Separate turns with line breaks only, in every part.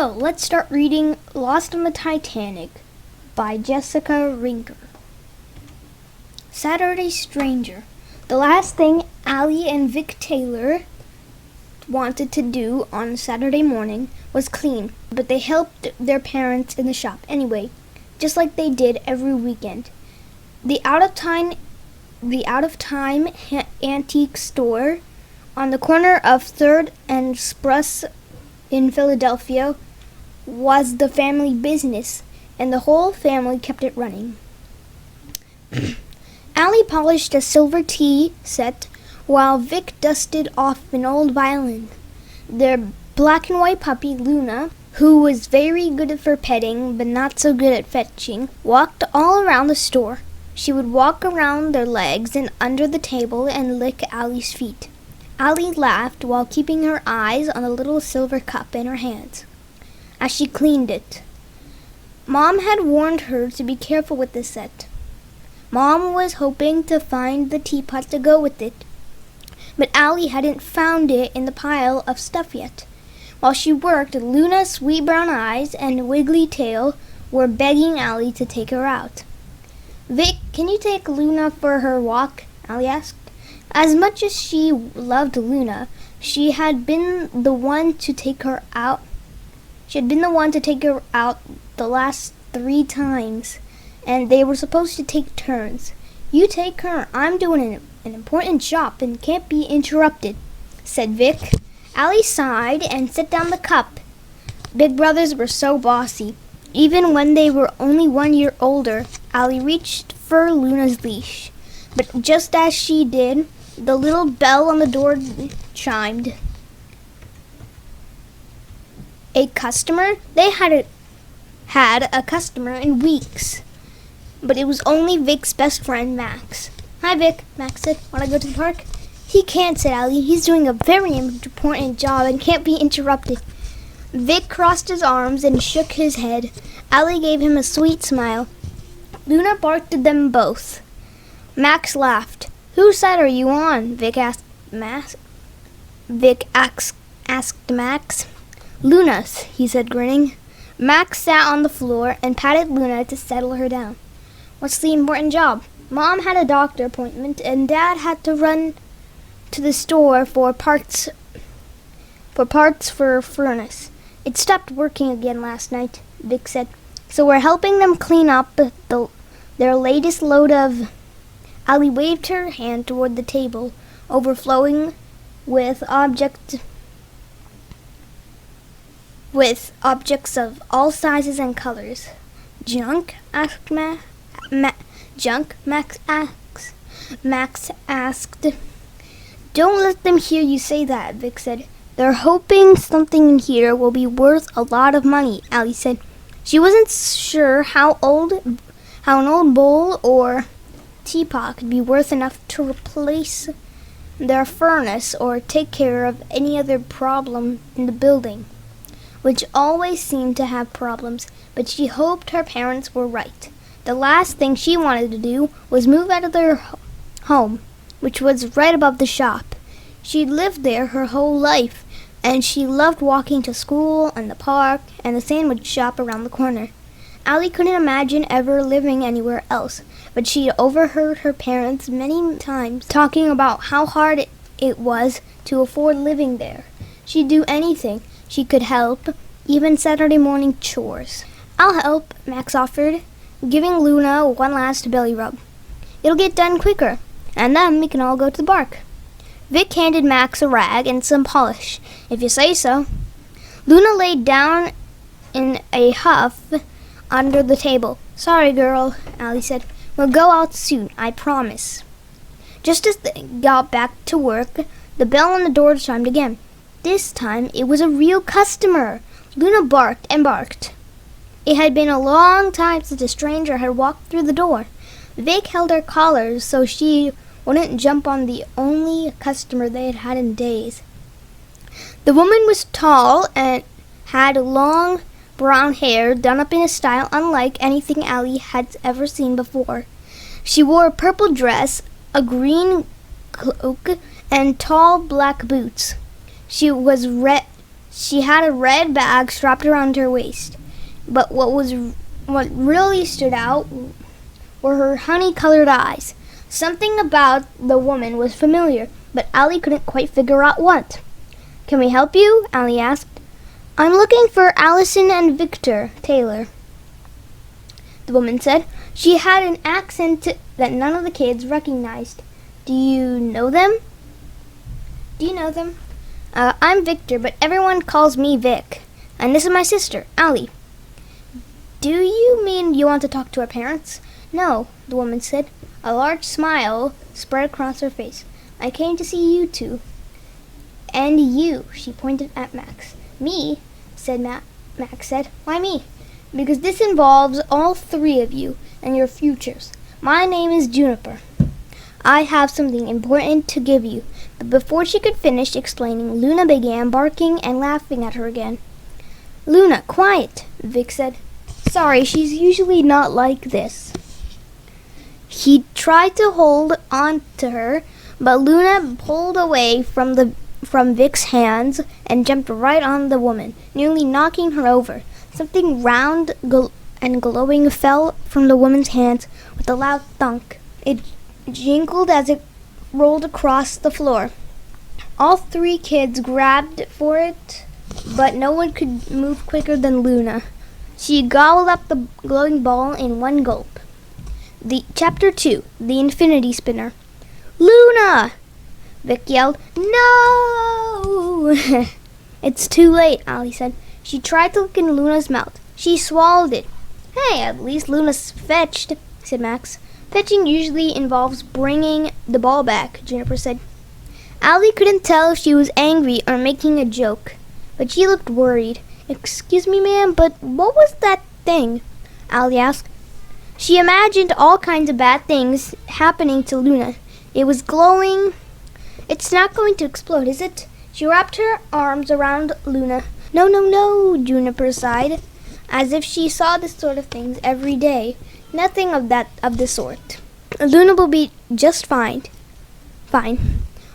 So, let's start reading Lost on the Titanic by Jessica Rinker. Saturday Stranger. The last thing Allie and Vic Taylor wanted to do on Saturday morning was clean, but they helped their parents in the shop anyway, just like they did every weekend. The out-of-time antique store on the corner of 3rd and Spruce in Philadelphia was the family business, and the whole family kept it running. Allie polished a silver tea set while Vic dusted off an old violin. Their black and white puppy, Luna, who was very good for petting but not so good at fetching, walked all around the store. She would walk around their legs and under the table and lick Allie's feet. Allie laughed while keeping her eyes on the little silver cup in her hands as she cleaned it. Mom had warned her to be careful with this set. Mom was hoping to find the teapot to go with it, but Allie hadn't found it in the pile of stuff yet. While she worked, Luna's sweet brown eyes and wiggly tail were begging Allie to take her out. "Vic, can you take Luna for her walk?" Allie asked. As much as she loved Luna, she had been the one to take her out. The last 3 times, and they were supposed to take turns. "You take her. I'm doing an important job and can't be interrupted," said Vic. Allie sighed and set down the cup. Big brothers were so bossy. Even when they were only 1 year older, Allie reached for Luna's leash. But just as she did, the little bell on the door chimed. A customer? They hadn't had a customer in weeks. But it was only Vic's best friend, Max. "Hi, Vic," Max said. "Want to go to the park?" "He can't," said Allie. "He's doing a very important job and can't be interrupted." Vic crossed his arms and shook his head. Allie gave him a sweet smile. Luna barked at them both. Max laughed. "Whose side are you on?" Vic asked Max. "Luna's," he said, grinning. Max sat on the floor and patted Luna to settle her down. "What's the important job?" "Mom had a doctor appointment, and Dad had to run to the store for parts for a furnace. It stopped working again last night," Vic said. "So we're helping them clean up their latest load of..." Allie waved her hand toward the table, overflowing with objects of all sizes and colors. "Junk?" asked "Junk?" Max asked. "Don't let them hear you say that," Vic said. "They're hoping something in here will be worth a lot of money," Allie said. She wasn't sure how an old bowl or teapot could be worth enough to replace their furnace or take care of any other problem in the building, which always seemed to have problems, but she hoped her parents were right. The last thing she wanted to do was move out of their home, which was right above the shop. She'd lived there her whole life, and she loved walking to school and the park and the sandwich shop around the corner. Allie couldn't imagine ever living anywhere else, but she overheard her parents many times talking about how hard it was to afford living there. She'd do anything she could help, even Saturday morning chores. "I'll help," Max offered, giving Luna one last belly rub. "It'll get done quicker, and then we can all go to the park." Vic handed Max a rag and some polish. "If you say so." Luna laid down in a huff under the table. "Sorry, girl," Allie said. "We'll go out soon, I promise." Just as they got back to work, the bell on the door chimed again. This time it was a real customer. Luna barked and barked. It had been a long time since a stranger had walked through the door. Vic held her collar so she wouldn't jump on the only customer they had had in days. The woman was tall and had long brown hair done up in a style unlike anything Allie had ever seen before. She wore a purple dress, a green cloak, and tall black boots. She was She had a red bag strapped around her waist. But what really stood out were her honey-colored eyes. Something about the woman was familiar, but Allie couldn't quite figure out what. "Can we help you?" Allie asked. "I'm looking for Allison and Victor Taylor," the woman said. She had an accent that none of the kids recognized. Do you know them? I'm Victor, but everyone calls me Vic. And this is my sister, Allie." "Do you mean you want to talk to our parents?" "No," the woman said. A large smile spread across her face. "I came to see you two." "And you," she pointed at Max. "Me?" Max said. "Why me?" "Because this involves all three of you and your futures. My name is Juniper. I have something important to give you." But before she could finish explaining, Luna began barking and laughing at her again. "Luna, quiet," Vic said. "Sorry, she's usually not like this." He tried to hold on to her, but Luna pulled away from Vic's hands and jumped right on the woman, nearly knocking her over. Something round and glowing fell from the woman's hands with a loud thunk. It jingled as it rolled across the floor. All three kids grabbed for it, but no one could move quicker than Luna. She gobbled up the glowing ball in one gulp. Chapter 2, The Infinity Spinner. "Luna!" Vic yelled. "No!" "It's too late," Allie said. She tried to look in Luna's mouth. She swallowed it. "Hey, at least Luna's fetched," said Max. "Fetching usually involves bringing the ball back," Juniper said. Allie couldn't tell if she was angry or making a joke, but she looked worried. "Excuse me, ma'am, but what was that thing?" Allie asked. She imagined all kinds of bad things happening to Luna. It was glowing. "It's not going to explode, is it?" She wrapped her arms around Luna. No, Juniper sighed, as if she saw this sort of things every day. "Nothing of the sort. Luna will be just fine. Fine.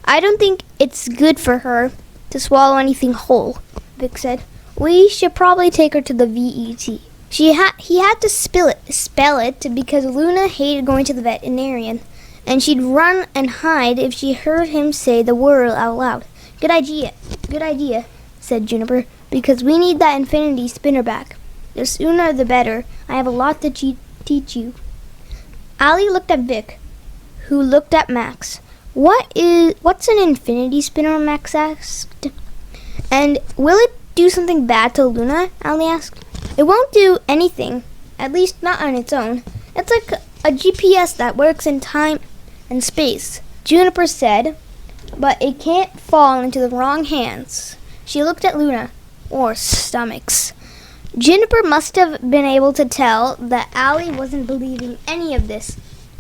I don't think it's good for her to swallow anything whole," Vic said. "We should probably take her to the VET." He had to spell it because Luna hated going to the veterinarian, and she'd run and hide if she heard him say the word out loud. Good idea, said Juniper, because we need that infinity spinner back. The sooner the better. I have a lot to teach you. Allie looked at Vic, who looked at Max. What's an infinity spinner? Max asked. And will it do something bad to Luna? Allie asked. It won't do anything, at least not on its own. It's like a GPS that works in time and space, Juniper said, but it can't fall into the wrong hands. She looked at Luna, or stomachs. Juniper must have been able to tell that Allie wasn't believing any of this,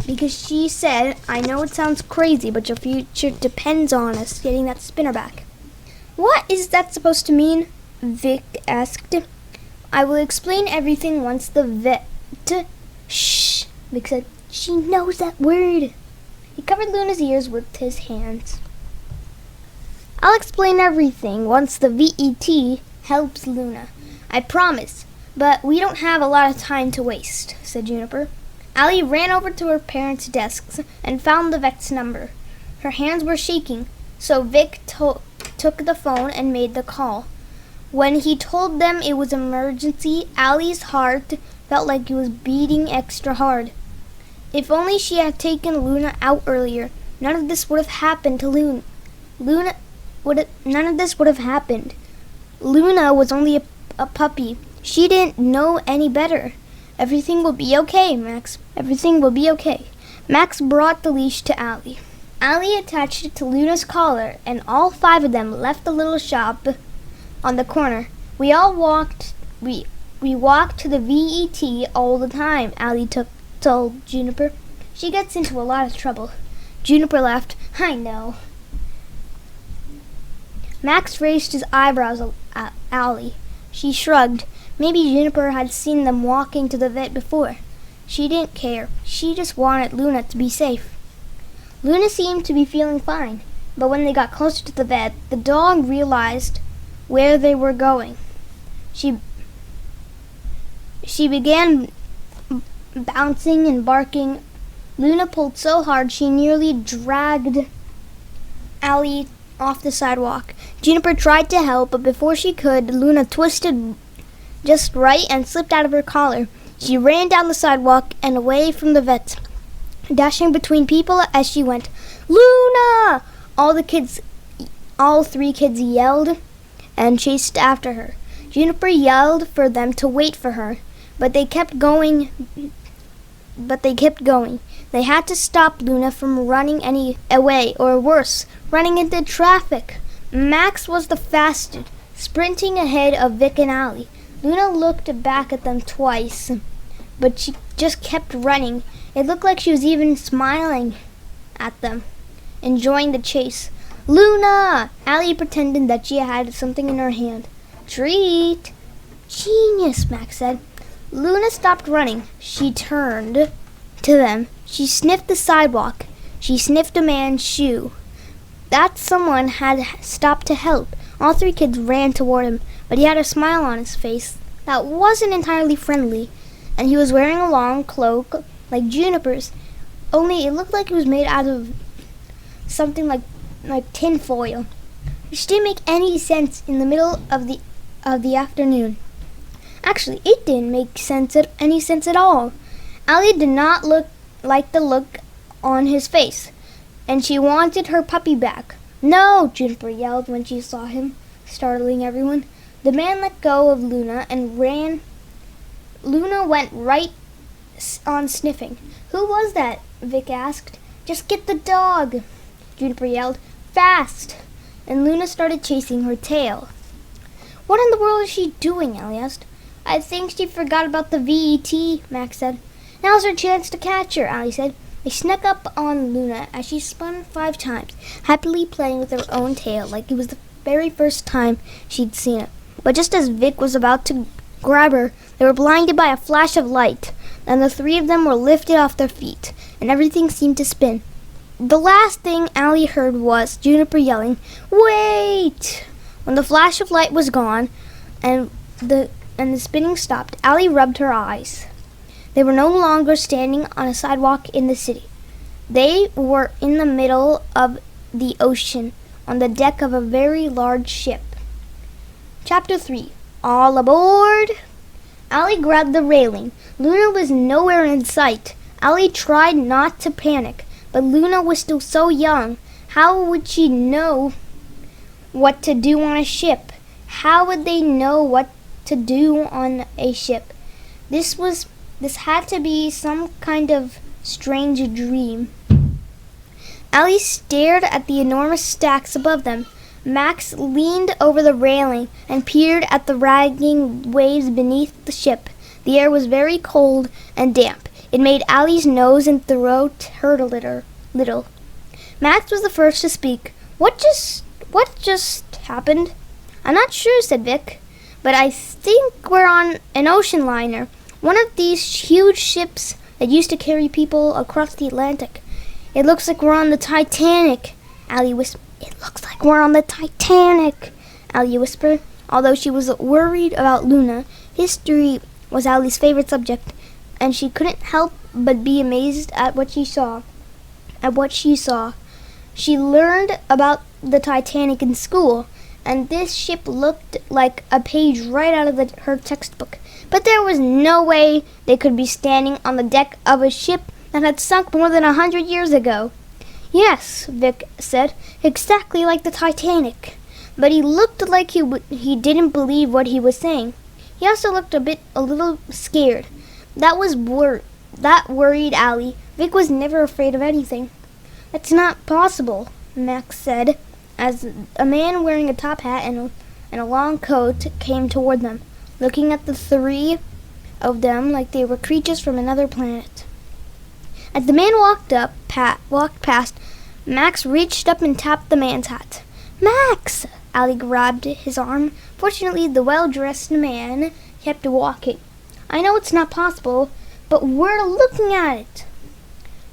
because she said, I know it sounds crazy, but your future depends on us getting that spinner back. What is that supposed to mean? Vic asked. I will explain everything once the vet... Shh, Vic said. She knows that word. He covered Luna's ears with his hands. I'll explain everything once the VET helps Luna. I promise, but we don't have a lot of time to waste, said Juniper. Allie ran over to her parents' desks and found the vet's number. Her hands were shaking, so Vic took the phone and made the call. When he told them it was an emergency, Allie's heart felt like it was beating extra hard. If only she had taken Luna out earlier, none of this would have happened to Luna. None of this would have happened. Luna was only a puppy. She didn't know any better. Everything will be okay, Max. Everything will be okay. Max brought the leash to Allie. Allie attached it to Luna's collar, and all 5 of them left the little shop on the corner. We walked to the VET all the time, Allie told Juniper. She gets into a lot of trouble. Juniper laughed. I know. Max raised his eyebrows at Allie. She shrugged. Maybe Juniper had seen them walking to the vet before. She didn't care. She just wanted Luna to be safe. Luna seemed to be feeling fine, but when they got closer to the vet, the dog realized where they were going. She began bouncing and barking. Luna pulled so hard she nearly dragged Allie off the sidewalk. Juniper tried to help, but before she could, Luna twisted just right and slipped out of her collar. She ran down the sidewalk and away from the vet, dashing between people as she went. Luna! All three kids yelled and chased after her. Juniper yelled for them to wait for her, but they kept going. They had to stop Luna from running away, or worse, running into traffic. Max was the fastest, sprinting ahead of Vic and Allie. Luna looked back at them twice, but she just kept running. It looked like she was even smiling at them, enjoying the chase. Luna! Allie pretended that she had something in her hand. Treat! Genius, Max said. Luna stopped running. She turned to them. She sniffed the sidewalk. She sniffed a man's shoe. That someone had stopped to help. All three kids ran toward him, but he had a smile on his face that wasn't entirely friendly, and he was wearing a long cloak like Juniper's, only it looked like it was made out of something like tin foil, which didn't make any sense in the middle of the afternoon. Actually, it didn't make any sense at all. Allie did not like the look on his face, and she wanted her puppy back. No, Juniper yelled when she saw him, startling everyone. The man let go of Luna and ran. Luna went right on sniffing. Who was that? Vic asked. Just get the dog, Juniper yelled. Fast! And Luna started chasing her tail. What in the world is she doing? Allie asked. I think she forgot about the VET, Max said. Now's her chance to catch her, Allie said. They snuck up on Luna as she spun 5 times, happily playing with her own tail like it was the very first time she'd seen it. But just as Vic was about to grab her, they were blinded by a flash of light, and the 3 of them were lifted off their feet, and everything seemed to spin. The last thing Allie heard was Juniper yelling, Wait! When the flash of light was gone, and the spinning stopped, Allie rubbed her eyes. They were no longer standing on a sidewalk in the city. They were in the middle of the ocean, on the deck of a very large ship. Chapter 3. All aboard! Allie grabbed the railing. Luna was nowhere in sight. Allie tried not to panic, but Luna was still so young. How would she know what to do on a ship? How would they know what to do on a ship? This had to be some kind of strange dream. Allie stared at the enormous stacks above them. Max leaned over the railing and peered at the ragging waves beneath the ship. The air was very cold and damp. It made Allie's nose and throat hurt a little. Max was the first to speak. What just happened? I'm not sure, said Vic, but I think we're on an ocean liner. One of these huge ships that used to carry people across the Atlantic. It looks like we're on the Titanic, Allie whispered. It looks like we're on the Titanic, Allie whispered. Although she was worried about Luna, history was Allie's favorite subject, and she couldn't help but be amazed at what she saw. She learned about the Titanic in school, and this ship looked like a page right out of her textbook. But there was no way they could be standing on the deck of a ship that had sunk more than 100 years ago. Yes, Vic said, exactly like the Titanic. But he looked like he didn't believe what he was saying. He also looked a little scared. That worried Allie. Vic was never afraid of anything. That's not possible, Max said, as a man wearing a top hat and a long coat came toward them, looking at the 3 of them like they were creatures from another planet. As the man walked past, Max reached up and tapped the man's hat. Max! Allie grabbed his arm. Fortunately, the well-dressed man kept walking. I know it's not possible, but we're looking at it,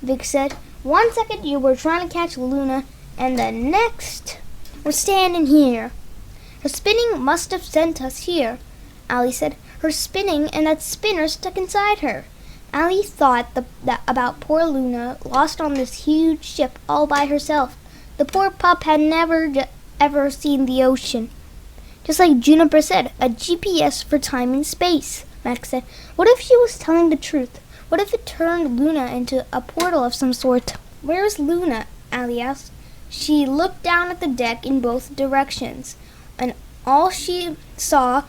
Vic said. 1 second you were trying to catch Luna, and the next we're standing here. Her spinning must have sent us here, Allie said. Her spinning and that spinner stuck inside her. Allie thought about poor Luna, lost on this huge ship all by herself. The poor pup had never ever seen the ocean. Just like Juniper said, a GPS for time and space, Max said. What if she was telling the truth? What if it turned Luna into a portal of some sort? Where is Luna? Allie asked. She looked down at the deck in both directions, and all she saw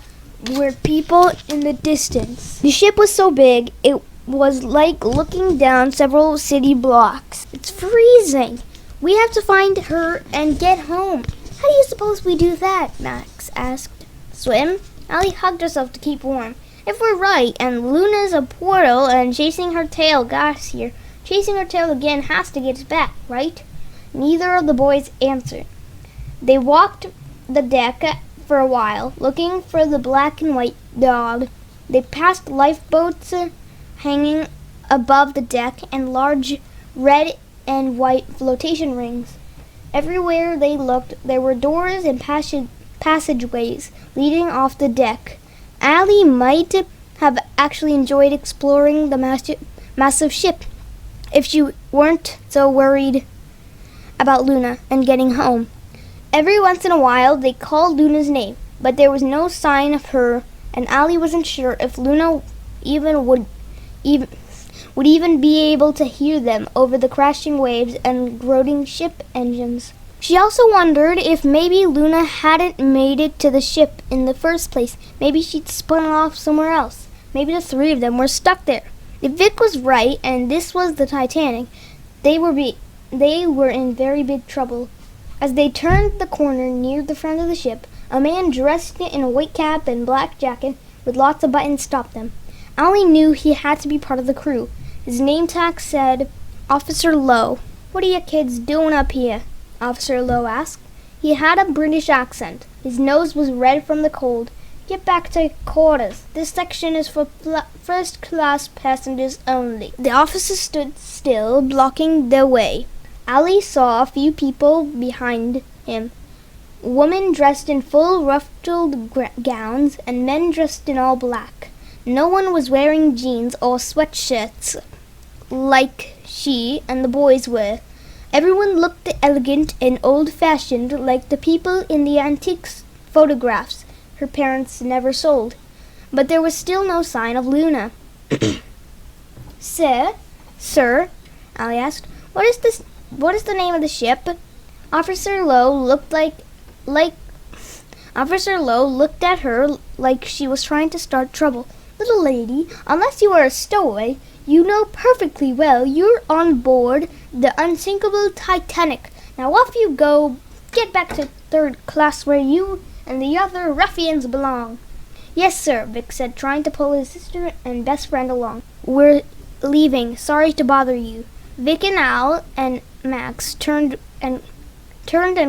were people in the distance. The ship was so big, it was like looking down several city blocks. It's freezing. We have to find her and get home. How do you suppose we do that? Max asked. Swim? Allie hugged herself to keep warm. If we're right, and Luna's a portal and chasing her tail got us here, chasing her tail again has to get us back, right? Neither of the boys answered. They walked the deck for a while, looking for the black and white dog. They passed lifeboats hanging above the deck and large red and white flotation rings. Everywhere they looked, there were doors and passageways leading off the deck. Allie might have actually enjoyed exploring the massive ship if she weren't so worried about Luna and getting home. Every once in a while, they called Luna's name, but there was no sign of her, and Allie wasn't sure if Luna would even be able to hear them over the crashing waves and groaning ship engines. She also wondered if maybe Luna hadn't made it to the ship in the first place. Maybe she'd spun off somewhere else. Maybe the three of them were stuck there. If Vic was right and this was the Titanic, they were in very big trouble. As they turned the corner near the front of the ship, a man dressed in a white cap and black jacket with lots of buttons stopped them. Allie knew he had to be part of the crew. His name tag said, Officer Lowe. What are you kids doing up here? Officer Lowe asked. He had a British accent. His nose was red from the cold. Get back to quarters. This section is for first-class passengers only. The officer stood still, blocking their way. Allie saw a few people behind him. Women dressed in full ruffled gowns and men dressed in all black. No one was wearing jeans or sweatshirts like she and the boys were. Everyone looked elegant and old-fashioned like the people in the antiques photographs her parents never sold. But there was still no sign of Luna. Sir, Allie asked, what is the name of the ship? Officer Lowe looked at her like she was trying to start trouble. Little lady, unless you are a stowaway, you know perfectly well you're on board the unsinkable Titanic. Now off you go. Get back to third class where you and the other ruffians belong. Yes, sir, Vic said, trying to pull his sister and best friend along. We're leaving. Sorry to bother you. Vic and Al and Max turned and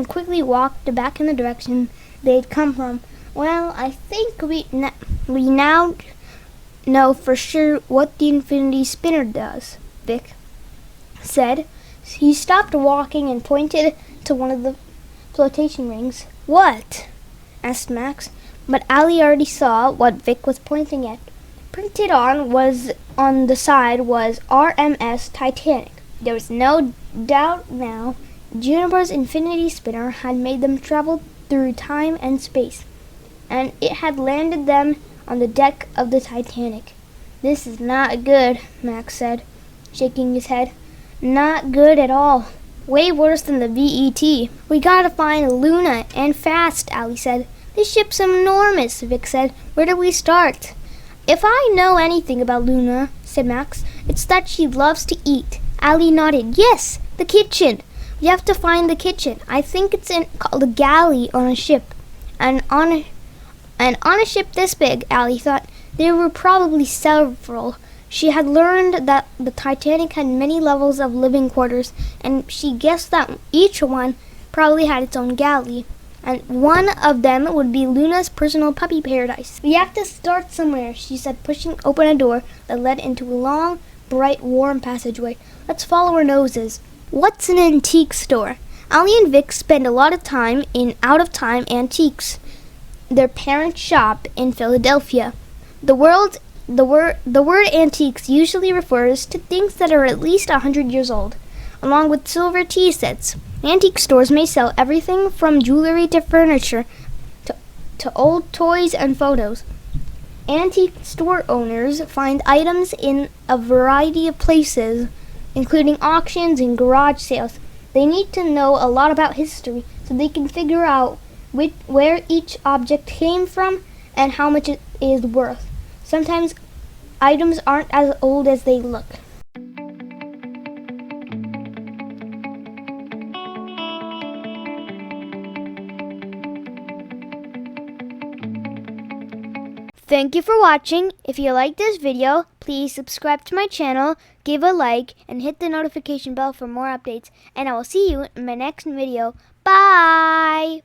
quickly walked back in the direction they'd come from. Well, I think we now know for sure what the infinity spinner does, Vic said. He stopped walking and pointed to one of the flotation rings. What? Asked Max, but Allie already saw what Vic was pointing at. Printed on the side was RMS Titanic. There was no doubt now Juniper's infinity spinner had made them travel through time and space, and it had landed them on the deck of the Titanic. This is not good, Max said, shaking his head. Not good at all. Way worse than the VET. We gotta find Luna, and fast, Allie said. This ship's enormous, Vic said. Where do we start? If I know anything about Luna, said Max, it's that she loves to eat. Allie nodded. Yes, the kitchen. We have to find the kitchen. I think it's called a galley on a ship. And on a ship this big, Allie thought, there were probably several. She had learned that the Titanic had many levels of living quarters, and she guessed that each one probably had its own galley. And one of them would be Luna's personal puppy paradise. We have to start somewhere, she said, pushing open a door that led into a long, bright, warm passageway. Let's follow our noses. What's an antique store? Allie and Vic spend a lot of time in out-of-time antiques. their parent shop in Philadelphia. The word antiques usually refers to things that are at least 100 years old, along with silver tea sets. Antique stores may sell everything from jewelry to furniture to old toys and photos. Antique store owners find items in a variety of places, including auctions and garage sales. They need to know a lot about history so they can figure out where each object came from and how much it is worth. Sometimes items aren't as old as they look. Thank you for watching. If you like this video, please subscribe to my channel, give a like, and hit the notification bell for more updates. And I will see you in my next video. Bye!